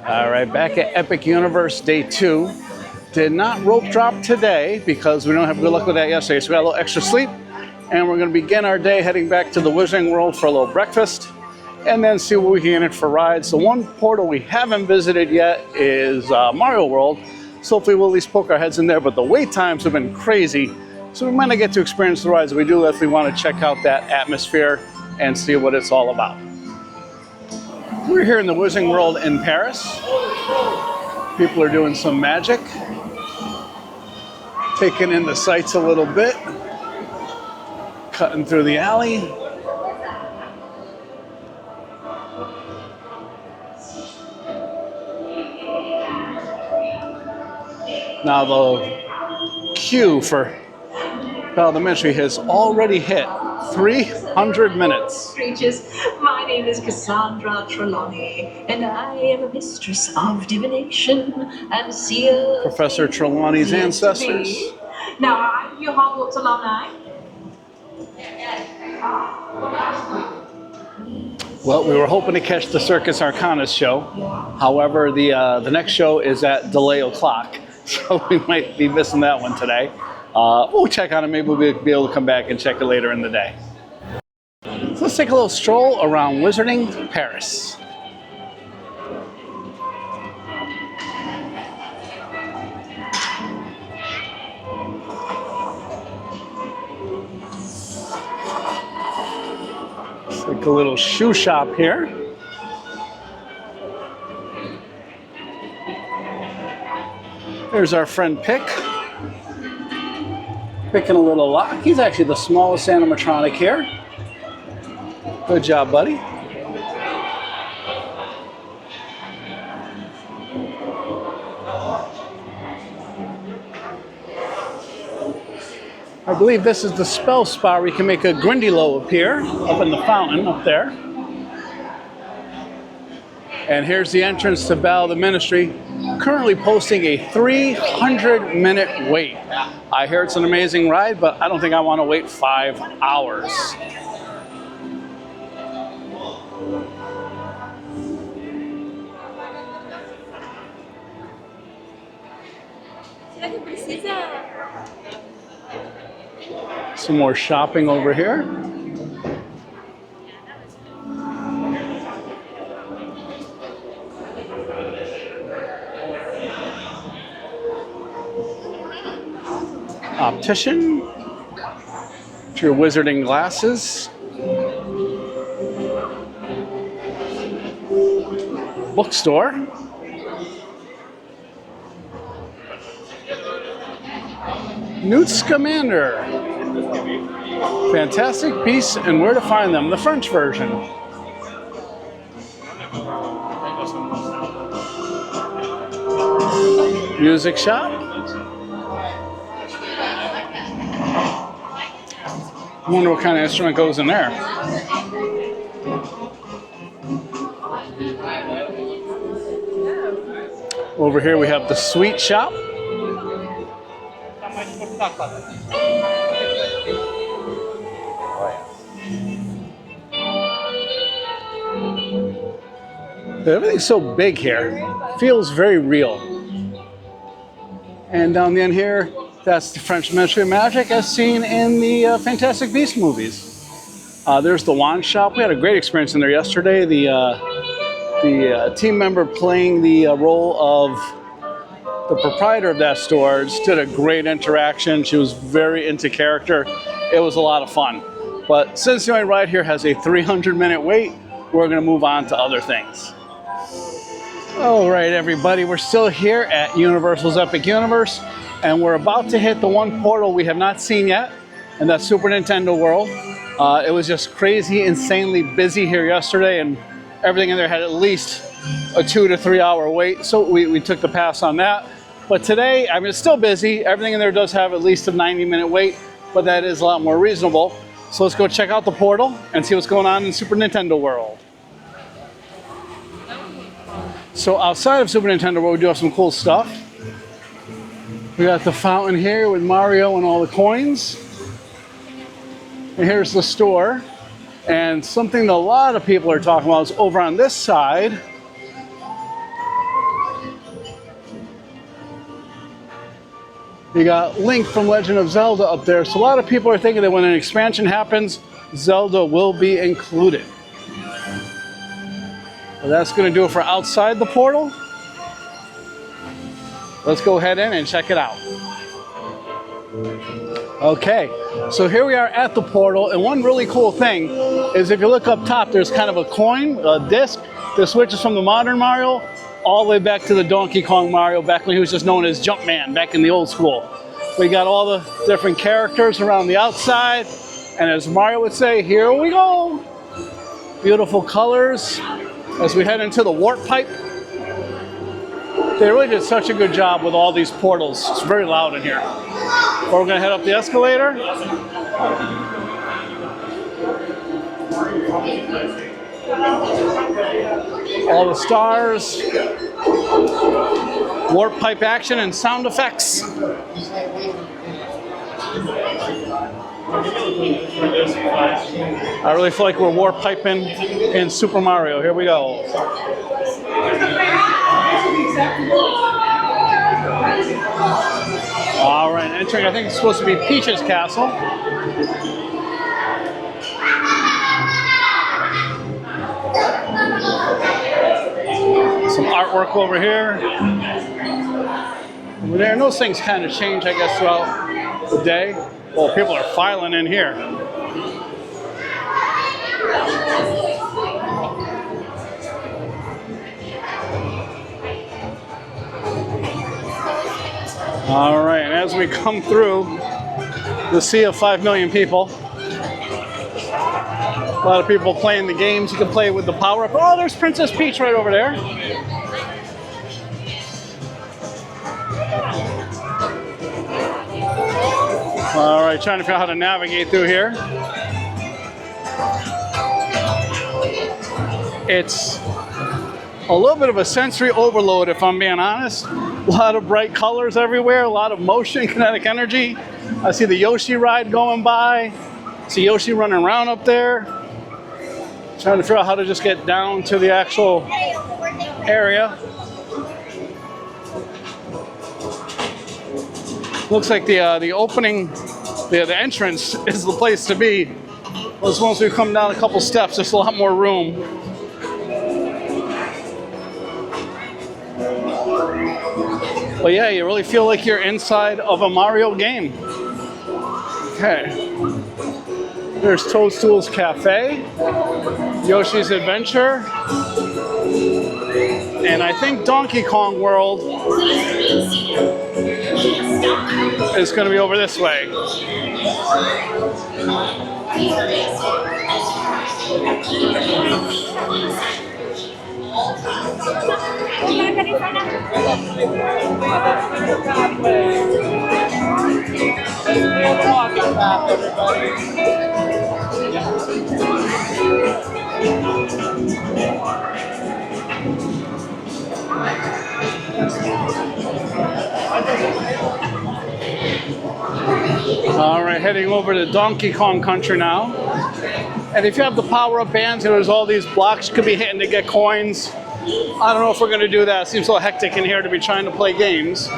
All right, back at Epic Universe Day 2. Did not rope drop today because we don't have good luck with that yesterday, so we got a little extra sleep. And we're going to begin our day heading back to the Wizarding World for a little breakfast and then see what we can get in for rides. The one portal we haven't visited yet is Mario World, so hopefully we'll at least poke our heads in there, but the wait times have been crazy, so we might not get to experience the rides. We do if we want to check out that atmosphere and see what it's all about. We're here in the Wizarding World in Paris. People are doing some magic, taking in the sights a little bit, cutting through the alley. Now the queue for Battle the Ministry has already hit 300 minutes. My name is Cassandra Trelawney, and I am a mistress of divination and seer. Professor Trelawney's ancestors. Now, are you Hogwarts alumni? Well, we were hoping to catch the Circus Arcanus show. However, the next show is at delay o'clock, so we might be missing that one today. We'll check on it. Maybe we'll be able to come back and check it later in the day. So let's take a little stroll around Wizarding Paris. It's like a little shoe shop here. There's our friend Pick. Picking a little lock. He's actually the smallest animatronic here. Good job, buddy. I believe this is the spell spot where you can make a Grindylow appear up in the fountain up there. And here's the entrance to Battle of the Ministry. Currently posting a 300-minute wait. I hear it's an amazing ride, but I don't think I want to wait 5 hours. Some more shopping over here. Optician, your wizarding glasses, bookstore, Newt Scamander, Fantastic Beasts and Where to Find Them, the French version. Music shop. I wonder what kind of instrument goes in there. Over here we have the sweet shop. Everything's so big here. Feels very real. And down the end here, that's the French Ministry of Magic as seen in the Fantastic Beasts movies. There's the wand shop. We had a great experience in there yesterday. The team member playing the role of the proprietor of that store just did a great interaction. She was very into character. It was a lot of fun. But since the only ride here has a 300-minute wait, we're going to move on to other things. All right, everybody, we're still here at Universal's Epic Universe, and we're about to hit the one portal we have not seen yet, and that's Super Nintendo World. It was just crazy, insanely busy here yesterday, and everything in there had at least a 2 to 3 hour wait, so we took the pass on that. But today, I mean, it's still busy. Everything in there does have at least a 90-minute wait, but that is a lot more reasonable. So let's go check out the portal and see what's going on in Super Nintendo World. So outside of Super Nintendo World, we do have some cool stuff. We got the fountain here with Mario and all the coins. And here's the store. And something that a lot of people are talking about is over on this side. You got Link from Legend of Zelda up there. So a lot of people are thinking that when an expansion happens, Zelda will be included. Well, that's going to do it for outside the portal. Let's go ahead in and check it out. Okay, so here we are at the portal, and one really cool thing is if you look up top, there's kind of a coin, a disc, that switches from the modern Mario all the way back to the Donkey Kong Mario, back when he was just known as Jumpman, back in the old school. We got all the different characters around the outside, and as Mario would say, here we go. Beautiful colors as we head into the warp pipe. They really did such a good job with all these portals. It's very loud in here. We're gonna head up the escalator. All the stars, warp pipe action and sound effects. I really feel like we're warp piping in Super Mario. Here we go. All right, entering, I think it's supposed to be Peach's castle. Some artwork over here. Over there, and those things kind of change, I guess, throughout the day. Well, people are filing in here. All right, and as we come through the sea of 5 million people, a lot of people playing the games. You can play with the power-up. Oh, there's Princess Peach right over there. All right, trying to figure out how to navigate through here. It's a little bit of a sensory overload, if I'm being honest. A lot of bright colors everywhere, a lot of motion, kinetic energy. I see the Yoshi ride going by. I see Yoshi running around up there. Trying to figure out how to just get down to the actual area. Looks like the opening, the entrance is the place to be. Once we come down a couple steps, there's a lot more room. But yeah, you really feel like you're inside of a Mario game. Okay. There's Toadstool's Cafe, Yoshi's Adventure, and I think Donkey Kong World is going to be over this way. All right, heading over to Donkey Kong Country now. And if you have the power-up bands, there's all these blocks you could be hitting to get coins. I don't know if we're going to do that. It seems a little hectic in here to be trying to play games.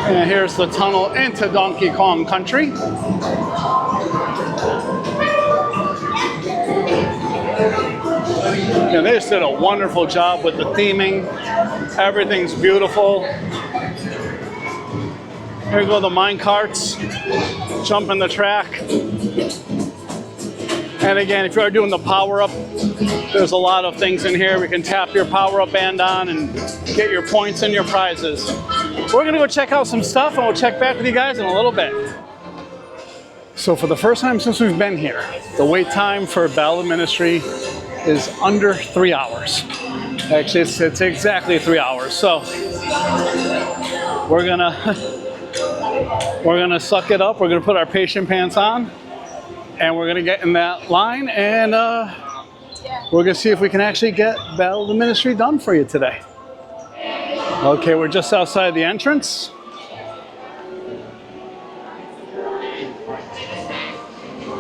And here's the tunnel into Donkey Kong Country. And they just did a wonderful job with the theming. Everything's beautiful. Here go the mine carts, jumping the track. And again, if you're doing the power-up, there's a lot of things in here. We can tap your power-up band on and get your points and your prizes. We're gonna go check out some stuff and we'll check back with you guys in a little bit. So for the first time since we've been here, the wait time for Battle of Ministry is under 3 hours. Actually, it's exactly 3 hours. So we're gonna suck it up. We're gonna put our patient pants on, and we're gonna get in that line, and we're gonna see if we can actually get Battle of the Ministry done for you today. Okay, we're just outside the entrance.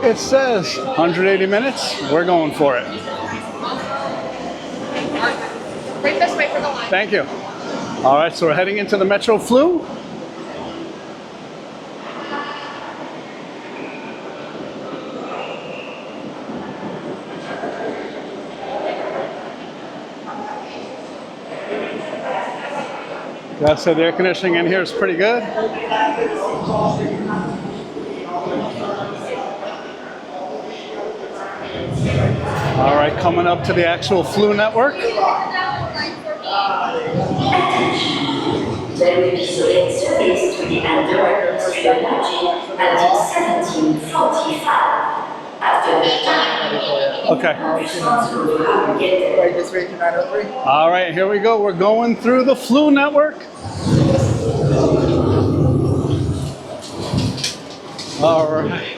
It says 180 minutes. We're going for it. Right this way for the line. Thank you. All right, so we're heading into the Metro Floo. Gotta say the air conditioning in here is pretty good. All right, coming up to the actual Floo network. There will be select service to the underwater technology until 1745. After that time, Okay. responsible for how we get there. Right this way to 903. All right, here we go. We're going through the Floo network. All right.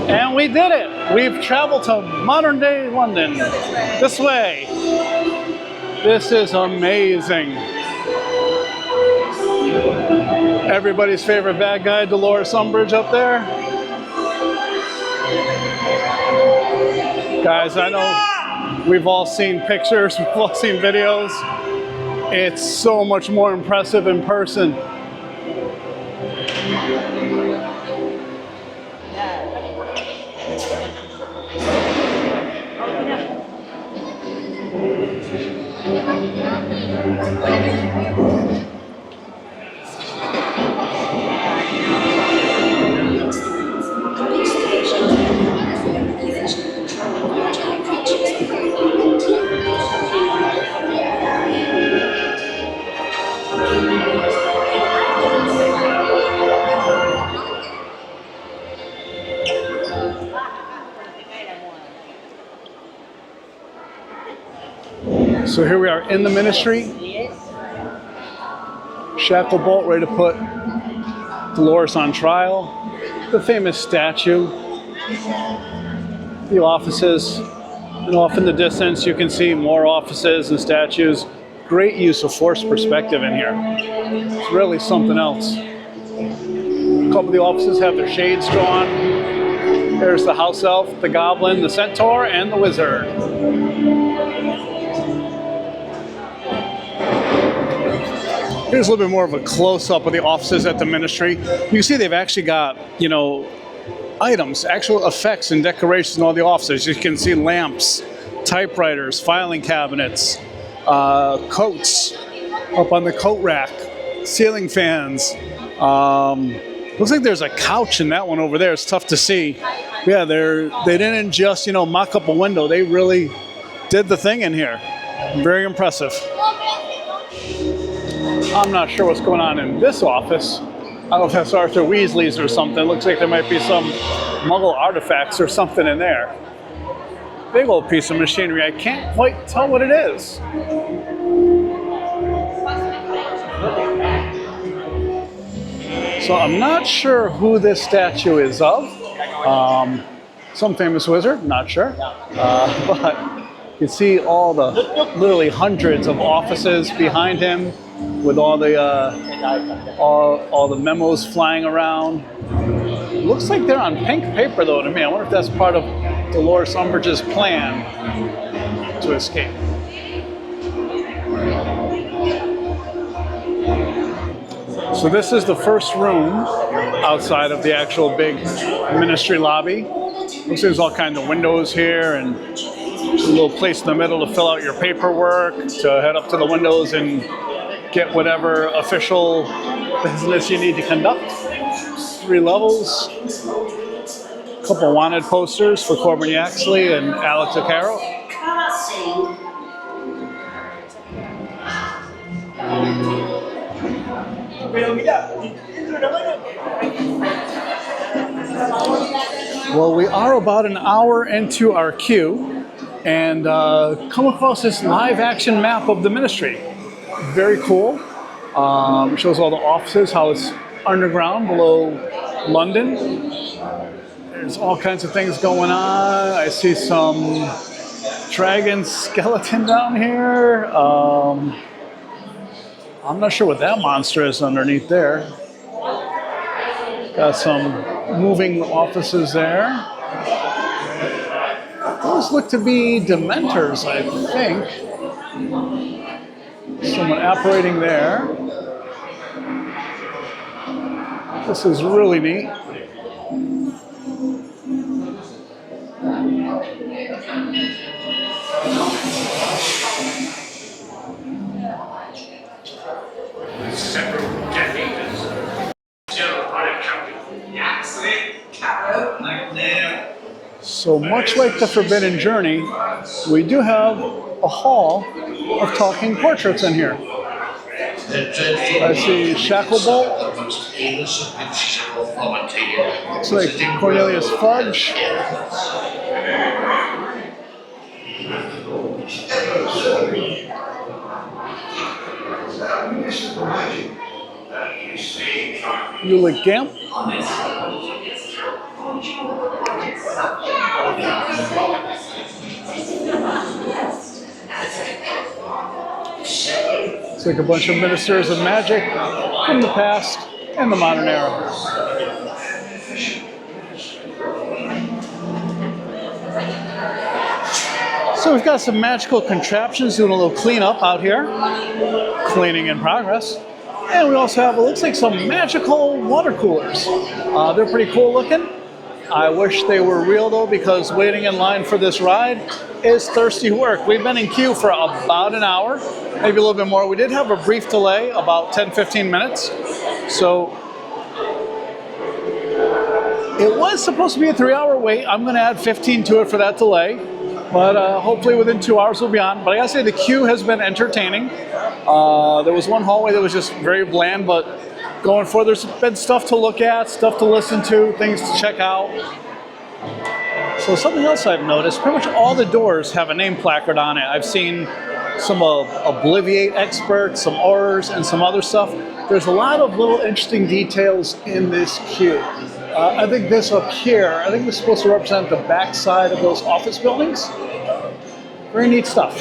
And we did it. We've traveled to modern day London. This way. This is amazing. Everybody's favorite bad guy, Dolores Umbridge, up there. Guys, I know we've all seen pictures, we've all seen videos. It's so much more impressive in person. So here we are in the ministry. Shacklebolt ready to put Dolores on trial. The famous statue. The offices. And off in the distance you can see more offices and statues. Great use of force perspective in here. It's really something else. A couple of the offices have their shades drawn. There's the house elf, the goblin, the centaur, and the wizard. Here's a little bit more of a close-up of the offices at the ministry. You can see they've actually got, you know, items, actual effects and decorations in all the offices. You can see lamps, typewriters, filing cabinets, coats up on the coat rack, ceiling fans. Looks like there's a couch in that one over there. It's tough to see. Yeah, they didn't just, you know, mock up a window. They really did the thing in here. Very impressive. I'm not sure what's going on in this office. I don't know if that's Arthur Weasley's or something. Looks like there might be some Muggle artifacts or something in there. Big old piece of machinery. I can't quite tell what it is. So I'm not sure who this statue is of. Some famous wizard, not sure. But you can see all the, literally hundreds of offices behind him with all the memos flying around. Looks like they're on pink paper though to me. I wonder if that's part of Dolores Umbridge's plan to escape. So this is the first room outside of the actual big ministry lobby. Looks like there's all kinds of windows here and a little place in the middle to fill out your paperwork, to head up to the windows and get whatever official business you need to conduct. 3 levels. A couple wanted posters for Corbin Yaxley and Alex O'Carroll. Well, we are about an hour into our queue and come across this live action map of the ministry. Very cool. Shows all the offices, how it's underground below London. There's all kinds of things going on. I see some dragon skeleton down here. I'm not sure what that monster is underneath there. Got some moving offices there. Those look to be Dementors, I think. Someone apparating there. This is really neat. Several detonations. Still unaccounted. So much like the Forbidden Journey, we do have a hall of talking portraits in here. I see Shacklebolt. Looks like Cornelius Fudge. Ulick Gamp. It's like a bunch of ministers of magic from the past and the modern era. So we've got some magical contraptions doing a little cleanup out here. Cleaning in progress. And we also have, it looks like some magical water coolers. They're pretty cool looking. I wish they were real though, because waiting in line for this ride is thirsty work. We've been in queue for about an hour, maybe a little bit more. We did have a brief delay, about 10-15 minutes. So it was supposed to be a 3-hour wait. I'm gonna add 15 to it for that delay. But hopefully within 2 hours we'll be on. But I gotta say the queue has been entertaining. There was one hallway that was just very bland, but going forward there's been stuff to look at, stuff to listen to, things to check out. So something else I've noticed, pretty much all the doors have a name placard on it. I've seen some Obliviate experts, some Aurors, and some other stuff. There's a lot of little interesting details in this queue. I think this up here, I think this is supposed to represent the back side of those office buildings. Very neat stuff.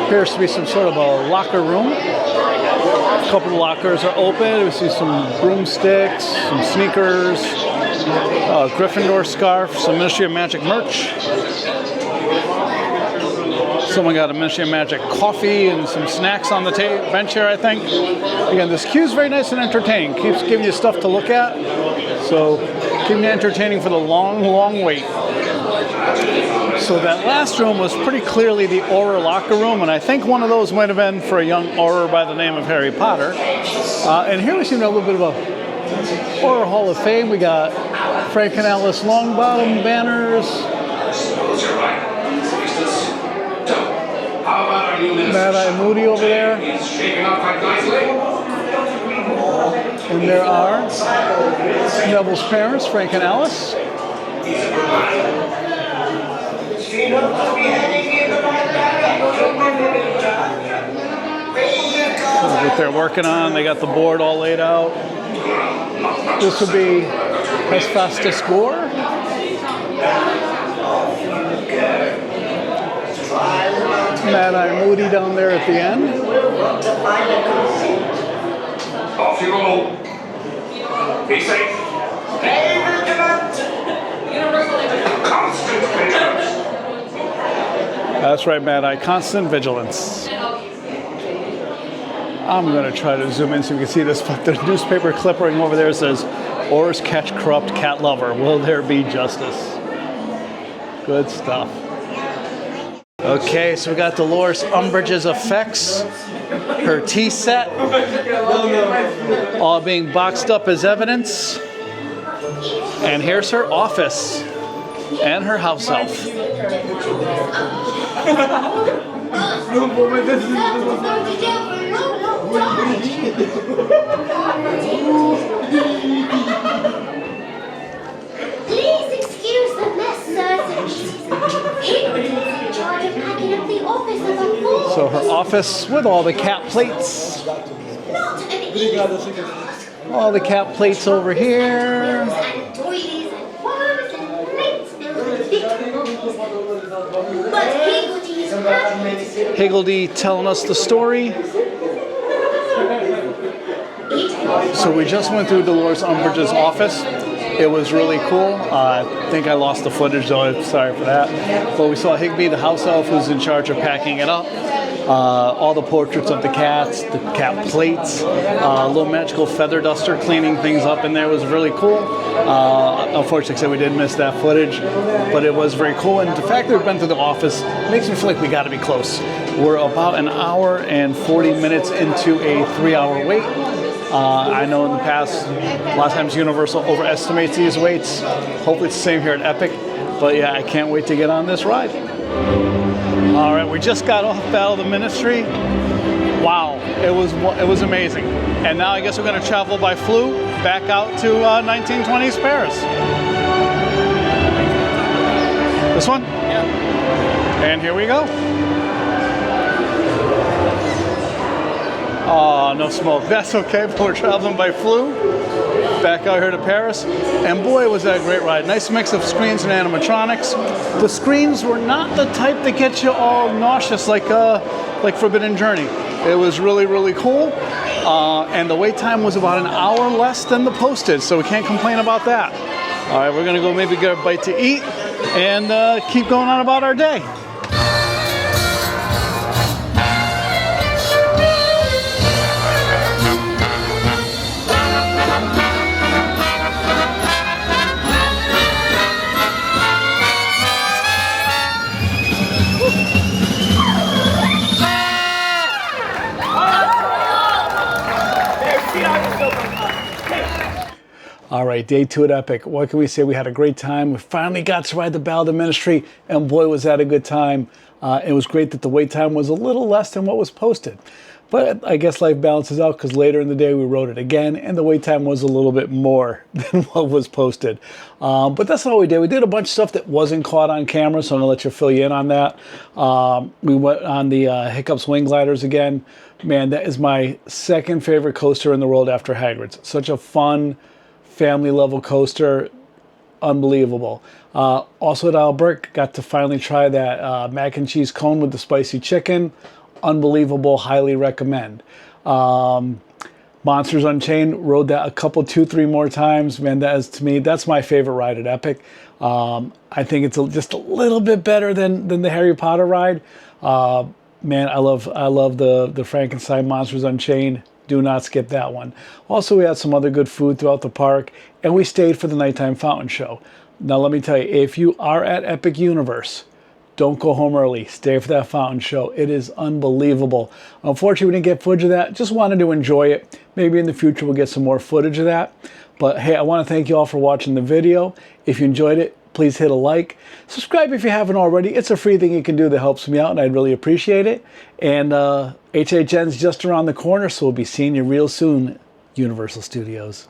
Appears to be some sort of a locker room. A couple of lockers are open. We see some broomsticks, some sneakers, a Gryffindor scarf, some Ministry of Magic merch. Someone got a Ministry of Magic coffee and some snacks on the bench here, I think. Again, this queue is very nice and entertaining. Keeps giving you stuff to look at. So, keeping you entertaining for the long, long wait. So that last room was pretty clearly the Auror locker room, and I think one of those might have been for a young Auror by the name of Harry Potter. And here we see a little bit of a Auror Hall of Fame. We got Frank and Alice Longbottom banners. Mad-Eye Moody over there. And there are Neville's parents, Frank and Alice. What they're working on, they got the board all laid out. This would be Hephaestus Gore. Mad-Eye Moody down there at the end. Off you go. Be safe. Stay vigilant. Constant vigilance. That's right, Mad-Eye. Constant vigilance. I'm going to try to zoom in so you can see this, but the newspaper clipping over there says, Aurors catch corrupt cat lover. Will there be justice? Good stuff. Okay, so we got Dolores Umbridge's effects, her tea set, all being boxed up as evidence. And here's her office and her house elf. Please excuse the mess, sir. Hagrid is in charge of packing up the office of a fool. So her office with all the cat plates. Not an easy task. All the cat plates over here. And doilies and worms and plates filled with big movies. But Hagrid is Higgledy telling us the story. So we just went through Dolores Umbridge's office. It was really cool. I think I lost the footage though, I'm sorry for that. But we saw Higby, the house elf, who's in charge of packing it up. All the portraits of the cats, the cat plates, a little magical feather duster cleaning things up in there was really cool. Unfortunately, we did miss that footage, but it was very cool. And the fact that we've been to the office makes me feel like we got to be close. We're about an hour and 40 minutes into a 3-hour wait. I know in the past, a lot of times Universal overestimates these waits. Hopefully it's the same here at Epic. But yeah, I can't wait to get on this ride. All right, we just got off Battle of the Ministry. Wow, it was amazing. And now I guess we're going to travel by Floo back out to 1920s Paris. This one? Yeah. And here we go. Oh, no smoke. That's okay, but we're traveling by Floo back out here to Paris. And boy, was that a great ride. Nice mix of screens and animatronics. The screens were not the type that get you all nauseous like Forbidden Journey. It was really, really cool. And the wait time was about an hour less than the posted, so we can't complain about that. All right, we're gonna go maybe get a bite to eat and keep going on about our day. All right, day 2 at Epic. What can we say? We had a great time. We finally got to ride the Battle of the Ministry, and boy, was that a good time. It was great that the wait time was a little less than what was posted. But I guess life balances out because later in the day we rode it again, and the wait time was a little bit more than what was posted. But that's not what we did. We did a bunch of stuff that wasn't caught on camera, so I'm going to let you fill you in on that. We went on the Hiccups Wing Gliders again. Man, that is my second favorite coaster in the world after Hagrid's. Such a fun, family level coaster, unbelievable. Also at Albert, got to finally try that mac and cheese cone with the spicy chicken. Unbelievable, highly recommend. Monsters Unchained, rode that a couple, 2-3 more times. Man, that is, to me, that's my favorite ride at Epic. I think it's just a little bit better than the Harry Potter ride. Man, I love the Frankenstein Monsters Unchained. Do not skip that one. Also, we had some other good food throughout the park, and we stayed for the nighttime fountain show. Now, let me tell you, if you are at Epic Universe, don't go home early. Stay for that fountain show. It is unbelievable. Unfortunately, we didn't get footage of that. Just wanted to enjoy it. Maybe in the future, we'll get some more footage of that. But hey, I want to thank you all for watching the video. If you enjoyed it, please hit a like. Subscribe if you haven't already. It's a free thing you can do that helps me out, and I'd really appreciate it. And HHN's just around the corner, so we'll be seeing you real soon, Universal Studios.